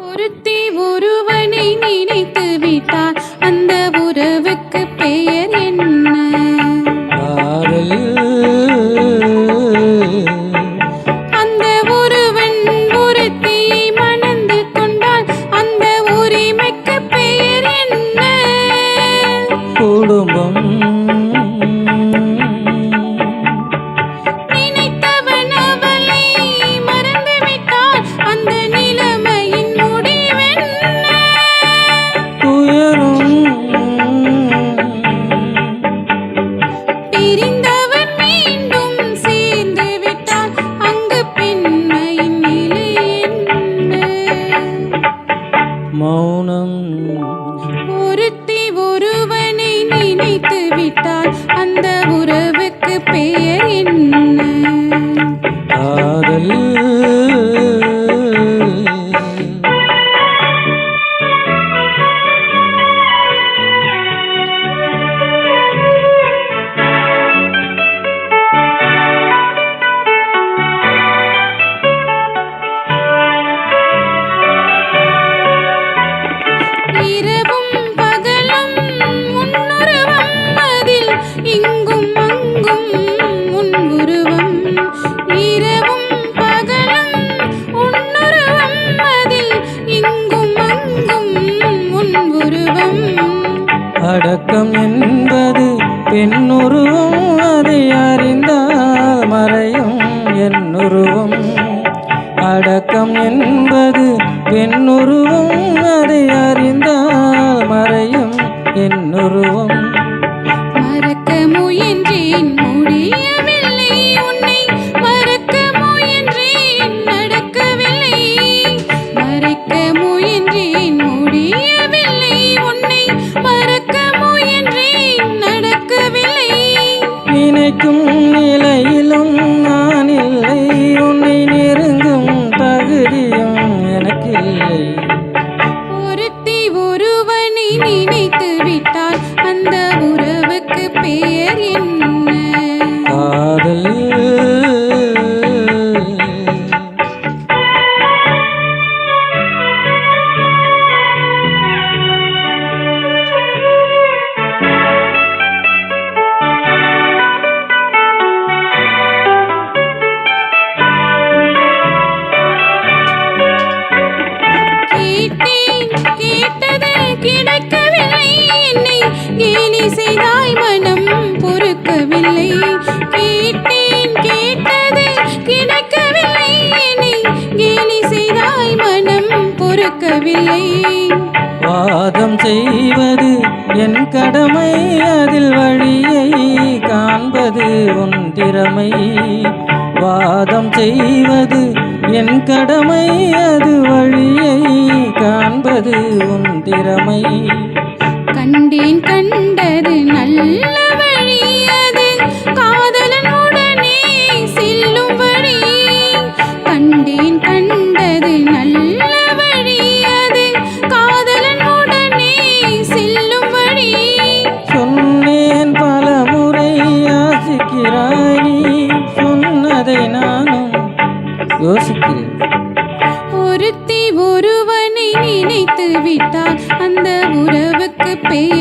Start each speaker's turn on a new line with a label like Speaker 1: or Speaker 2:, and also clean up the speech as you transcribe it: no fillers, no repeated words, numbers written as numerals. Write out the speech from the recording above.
Speaker 1: ஒருத்தி ஒருவனை நினைத்து விட்டால் அந்த உறவுக்கு பெயர் என்ன? அந்த ஒருவன் ஒருத்தியை மணந்து கொண்டால் அந்த உரிமைக்கு பெயர் என்ன?
Speaker 2: குடும்பம்.
Speaker 1: நினைத்தவன் அவளை மறந்து விட்டால் அந்த நிலைமையின் முடிவென்ன?
Speaker 2: துயரும்.
Speaker 1: பிரிந்தவன் மீண்டும் சேர்ந்து விட்டால் அங்கு பெண்மையின் நிலை என்ன?
Speaker 2: மௌனம்.
Speaker 1: ஒருத்தி ஒருவனை நினைத்து விட்டால் அந்த உறவுக்கு பெயர் என்ன?
Speaker 2: காதல்.
Speaker 1: இரவும் பகலும் உன்னுருவம் அதில் இங்கும் அங்கும் உன் உருவம். இரவும் பகலும் உன்னுருவம் அதில் இங்கும் அங்கும் உன் உருவம்.
Speaker 2: அடக்கம் என்பது பெண்ணுருவம், அதை அறிந்தால் மறையும் என்னுருவம். அடக்கம் என்பது பெண்ணுருவம், அதை அறிந்தால் மறையும் என்னுருவம்.
Speaker 1: மறக்க முயன்றேன் முடியவில்லை, உன்னை மறக்க முயன்றேன் நடக்கவில்லை. மறைக்க முயன்றேன் முடியவில்லை, உன்னை மறக்க முயன்றேன் நடக்கவில்லை.
Speaker 2: நினைக்கும் நிலையிலும் நான் இல்லை, உன்னை நெருங்கும் தகுதியும் எனக்கில்லை.
Speaker 1: ஒருத்தி ஒருவனை நினைத்து விட்டால் அந்த உறவுக்கு பெயர் என்ன?
Speaker 2: காதல்.
Speaker 1: கேட்டேன் கேட்டது கிடைக்கவில்லை, என்னை கேலி செய்தாய் மனம் பொறுக்கவில்லை. கேட்டேன் கேட்டது கிடைக்கவில்லை, என்னை கேலி செய்தாய் மனம் பொறுக்கவில்லை.
Speaker 2: வாதம் செய்வது என் கடமை, அதில் வழியை காண்பது உன் திறமை. வாதம் செய்வது என் கடமை, அது வழியை காண்பது உன் திறமை.
Speaker 1: கண்டேன் கண்டது நல்ல வழி, அது காதலன் உடனே செல்லும் வழி. கண்டேன் கண்டது நல்ல வழி, அது காதலன் உடனே செல்லும் வழி.
Speaker 2: சொன்னேன் பலமுறை யாசிக்கிறாய், நீ சொன்னதை நானும் யோசிக்கிறேன்.
Speaker 1: ஒருத்தி ஒருவனை நினைத்து விட்டால் அந்த உறவுக்கு பெயர்